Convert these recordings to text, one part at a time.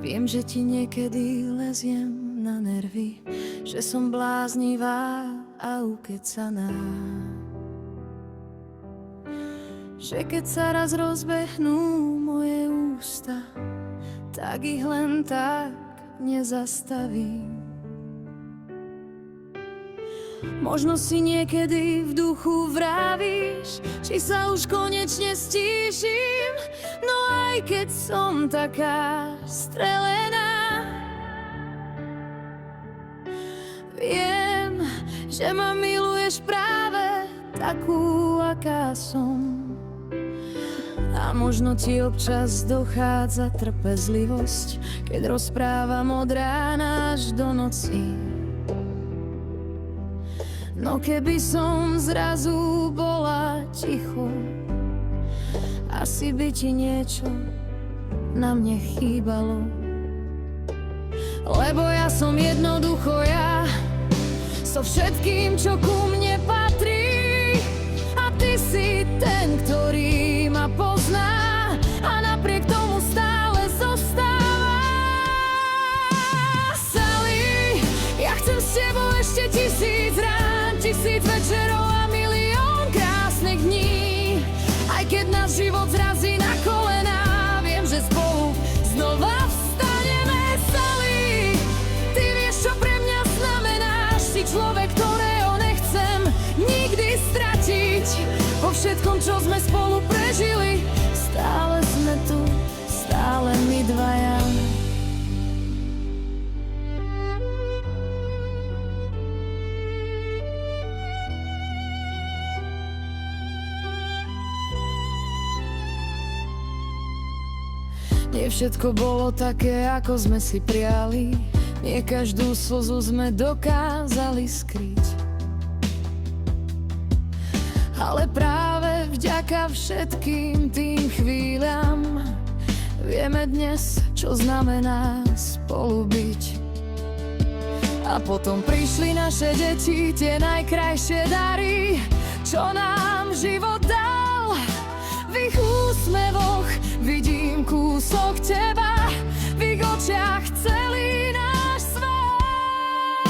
Viem, že ti niekedy leziem na nervy, že som bláznivá a ukecaná. Že keď sa raz rozbehnú moje ústa, tak ich len tak nezastavím. Možno si niekedy v duchu vravíš, či sa už konečne stíšim. No aj keď som taká strelená, viem, že ma miluješ práve takú, aká som. A možno ti občas dochádza trpezlivosť, keď rozprávam od rána až do noci. No keby som zrazu bola ticho, asi by ti niečo na mne chýbalo. Lebo ja som jednoducho ja, so všetkým, čo ku mne patrí. A ty si ten, ktorý ma pozná a napriek tomu stále zostáva. Sally, ja chcem s tebou ešte 1000 rán, 1000 večerov a milión krásnych dní. Aj keď nás život zrazí na kolená, viem, že spolu znova vstaneme. Sally, ty vieš, čo pre mňa znamenáš. Si človek, ktorého nechcem nikdy stratiť. Po všetkom, čo sme spolu prežili, stále sme tu, stále my dvaja. Nie všetko bolo také, ako sme si priali. Nie každú slzu sme dokázali skryť. Ale práve vďaka všetkým tým chvíľam vieme dnes, čo znamená spolu byť. A potom prišli naše deti, tie najkrajšie dary, čo nám život dal. V ich úsmevoch vidím kúsok teba, v ich očiach celý náš svet.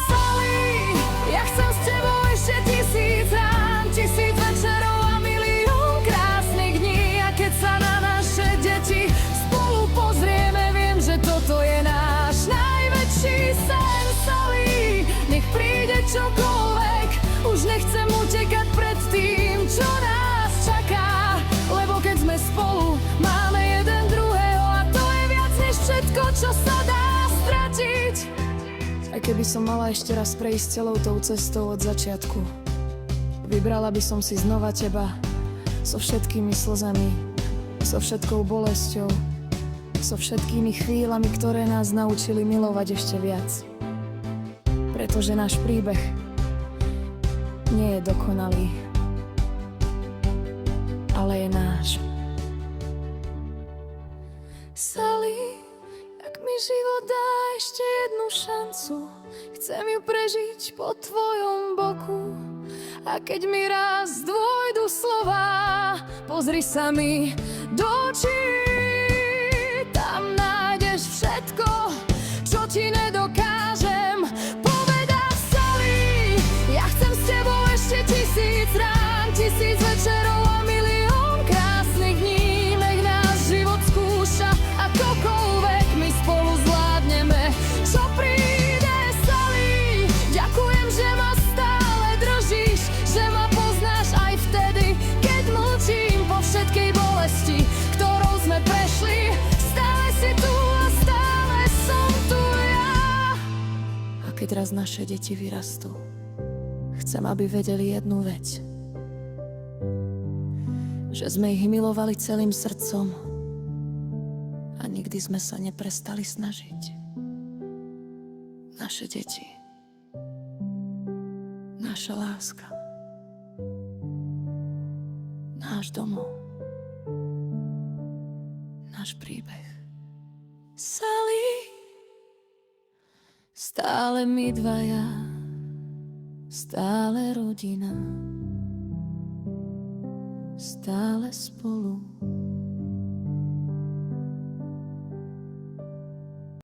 Sally, ja chcem s tebou ešte 1000 rán, 1000 večerov a milión krásnych dní. A keď sa na naše deti spolu pozrieme, viem, že toto je náš najväčší sen. Sally, nech príde čokoľvek, už nechcem utekať pred tým, čo nás čaká. Lebo keď sme spolu, máme jeden druhého a to je viac než všetko, čo sa dá stratiť. Aj keby som mala ešte raz prejsť celou tou cestou od začiatku, vybrala by som si znova teba, so všetkými slzami, so všetkou bolesťou, so všetkými chvíľami, ktoré nás naučili milovať ešte viac. Pretože náš príbeh nie je dokonalý, ale je náš. Sally, ak mi život dá ešte jednu šancu, chcem ju prežiť po tvojom boku. A keď mi raz dôjdu slová, pozri sa mi do očí. Tam nájdeš všetko, čo ti nedokážem povedať. Sally, ja chcem s tebou ešte 1000 rán, 1000 večerov a milión krásnych dní. Nech nás život skúša, akokoľvek my spolu zvládneme, čo príde. Sally, ďakujem, že ma stále držíš, že ma poznáš aj vtedy, keď mlčím po všetkej bolesti, ktorou sme prešli. Stále si tu a stále som tu ja. A keď raz naše deti vyrastú, chcem, aby vedeli jednu vec, že sme ich milovali celým srdcom a nikdy sme sa neprestali snažiť. Naše deti, naša láska, náš domov, náš príbeh. Sally, stále my dvaja, stále rodina, stále spolu.